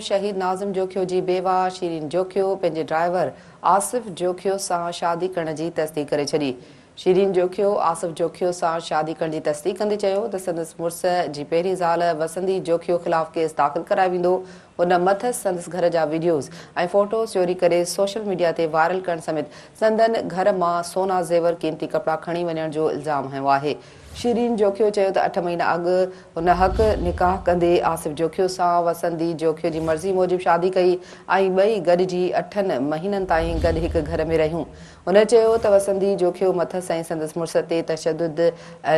शहीद नाज़िम जोखियो जी बेवा शीरीन जोखियो पंहिंजे ड्राइवर आसिफ जोखियो सां शादी करण जी तस्दीक करे छॾी। शीरीन जोखियो आसिफ जोखियो सां शादी करण जी तस्दीक कंदे चयो त संदसि मुड़ुस जी पहिरीं ज़ाल वसंती जोखियो ख़िलाफ़ केस दाख़िल करायो वेंदो। उन मथसि संदसि घर जा वीडियोज़ ऐं फोटोज़ चोरी करे सोशल मीडिया ते वायरल करण समेत संदन घर मां सोना ज़ेवर क़ीमती कपिड़ा खणी वञण जो इल्ज़ाम हयो आहे। शीरीन जोखियो चयो त 8 महीना अॻु हुन हक़ निकाह कंदे आसिफ जोखियो सां वसंती जोखियो जी मर्ज़ी मूजिबि शादी कई ऐं ॿई गॾिजी 8 महीननि ताईं गॾु हिकु घर में रहियूं। हुन चयो त वसंती जोखियो मथसि ऐं संदसि मुड़ुस ते तशदुद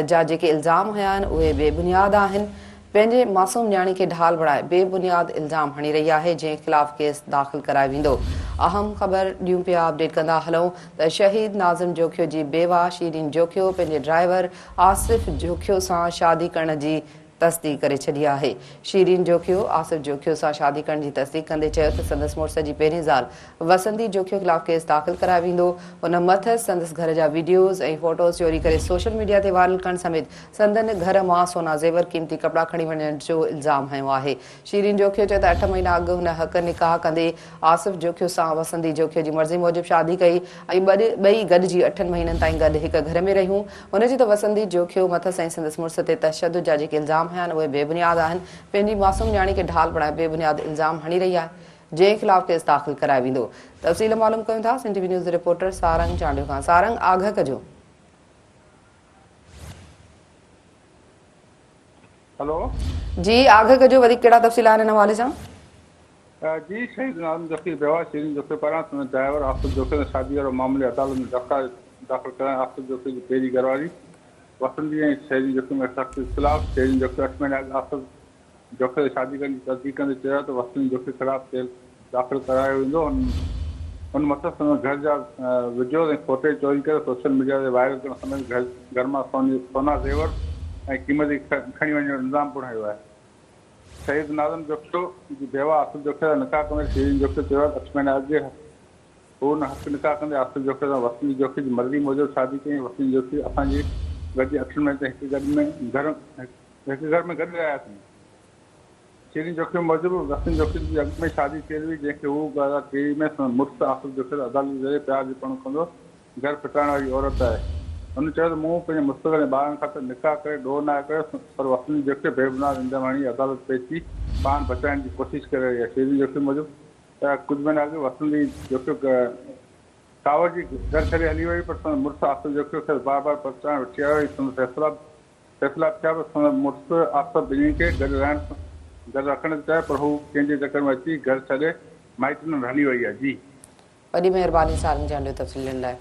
जा जेके इल्ज़ाम हया आहिनि उहे बेबुनियाद आहिनि। पंहिंजे मासूम न्याणी खे ढाल बणाए बेबुनियाद इल्ज़ाम हणी रही आहे, जंहिं ख़िलाफ़ केस दाख़िल करायो वेंदो। अहम ख़बर ॾियूं पिया अपडेट कंदा हलूं त शहीद नाज़िम जोखियो जी बेवा शीरीन जोखियो पंहिंजे ड्राइवर आसिफ जोखियो सां शादी करण जी तस्दीक करे छॾी आहे। शीरीन जोखियो आसिफ जोखियो सां शादी करण जी तस्दीक कंदे चयो त संदसि मुड़ुस जी पहिरीं ज़ाल वसंती जोखियो ख़िलाफ़ केस दाख़िल करायो वेंदो। उन मथसि संदसि घर जा वीडियोज़ ऐं फोटोज़ चोरी करे सोशल मीडिया ते वायरल करण समेत संदन घर मां सोना ज़ेवर क़ीमती कपिड़ा खणी वञण जो इल्ज़ाम हयो आहे। शीरीन जोखियो चयो त 8 महीना अॻु हुन हक़ निकाह कंदे आसिफ जोखियो सां वसंती जोखियो जी मर्ज़ी मूजिबि शादी कई ऐं ॿई गॾिजी 8 महीननि ताईं गॾु हिकु घर में रहियूं। हुन चयो त वसंती जोखियो मथसि ऐं संदसि मुड़ुस ते तशदुद जा जेके इल्ज़ाम हया आहिनि उहे बेबुनियाद आहिनि। पंहिंजी मासूम न्याणी खे ढाल बणाए बेबुनियाद इल्ज़ाम हणी रही आहे, जंहिं ख़िलाफ़ केस दाख़िल करायो वेंदो। तफ़सील मालूम कयूं था Sindh TV news reporter Sarang Chandio खां। सारंग, आगाह कजो। हेलो जी, आगाह कजो, वधीक कहिड़ा तफ़सील आहिनि हिन हवाले सां? जी, शहीद नाज़िम जोखियो बेवा शीरीन जोखियो पारां ड्राइवर आसिफ जोखियो सां शादी वारो मामले अदालत में दरख़्वास्त दाख़िल कराइण आसिफ जोखियो जी पहिरीं घरवारी वसंती ऐं शीरीन जोखियो में सख़्त ख़िलाफ़ शीरीन जोखियो 8 महीना अॻु आसिफ जोखियो जी शादी करण जी तस्दीक कंदे चयो त वसंती जोखियो ख़िलाफ़ केस दाख़िल करायो वेंदो। उन मथसि घर जा वीडियोज़ ऐं फोटे चोरी करे सोशल मीडिया ते वायरल करण समेत घर मां सोना ज़ेवर ऐं क़ीमती खणी वञण जो इल्ज़ाम पिणु हयो आहे। शहीद नाज़िम जोखियो जी बेवा आसिफ जोखियो सां निकाह कंदे शीरीन जोखियो चयो 8 महीना अॻु हू हुन हक़ निकाह कंदे आसिफ जोखियो सां वसंती जोखियो जी मर्ज़ी मूजिबि शादी कई। वसंती जोखियो असांजी गॾिजी 8 महीने ताईं हिकु घर में गॾु रहियासीं। शीरीन जोखियो मूजिबि वसंती जोखियो जी अॻु में शादी कयल हुई, जंहिंखे हू 2023 में मुड़ुस आसिफ जोखियो अदालत जे ज़रिए प्यार जी पण कंदो घर फिटाइण वारी औरत आहे। हुन चयो त मूं पंहिंजे मुस्तक़बिल ॿारनि खां त निकाह करे ॾोह न आहे करे, पर वसंती जोखियो बेबुनियाद इल्ज़ाम हणी अदालत पेश थी पान बचाइण जी कोशिशि करे रही आहे। शीरीन जोखियो मूजिबि त कुझु महीना अॻु वसंती जोखियो कावड़ जी घर छॾे हली वई, पर मुड़ुस आसिफ जोखियो खे बार बार पहुचाइण वठी आयो। फैसला थिया पर मुड़ुस आसिफ ॿिन्ही खे गॾु रखण चाहे, पर हू कंहिंजे चकर में अची घर छॾे माइटनि में हली वई आहे। जी, वॾी महिरबानी सारंग चांडियो तफ़सीलनि लाइ।